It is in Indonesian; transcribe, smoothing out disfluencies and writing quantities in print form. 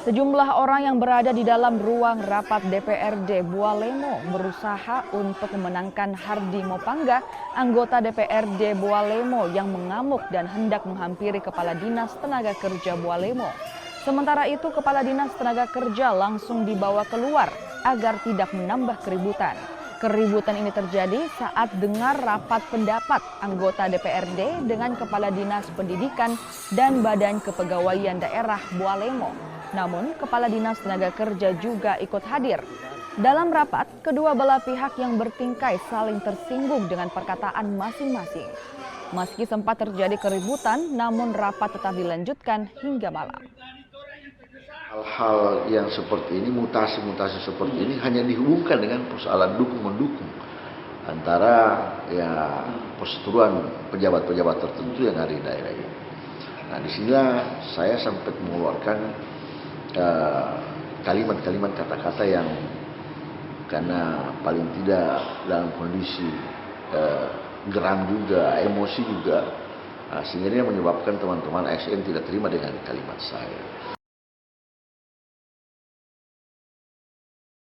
Sejumlah orang yang berada di dalam ruang rapat DPRD Bualemo berusaha untuk memenangkan Hardi Mopangga, anggota DPRD Bualemo yang mengamuk dan hendak menghampiri Kepala Dinas Tenaga Kerja Bualemo. Sementara itu, Kepala Dinas Tenaga Kerja langsung dibawa keluar agar tidak menambah keributan. Keributan ini terjadi saat dengar rapat pendapat anggota DPRD dengan Kepala Dinas Pendidikan dan Badan Kepegawaian Daerah Bualemo. Namun, Kepala Dinas Tenaga Kerja juga ikut hadir. Dalam rapat, kedua belah pihak yang bertingkai saling tersinggung dengan perkataan masing-masing. Meski sempat terjadi keributan, namun rapat tetap dilanjutkan hingga malam. Hal-hal yang seperti ini, mutasi-mutasi seperti ini hanya dihubungkan dengan persoalan dukung-mendukung antara perseteruan pejabat-pejabat tertentu yang ada di daerah ini. Nah, disinilah saya sempat mengeluarkan kalimat-kalimat kata-kata yang karena paling tidak dalam kondisi geram juga, emosi juga, sehingga menyebabkan teman-teman ASN tidak terima dengan kalimat saya.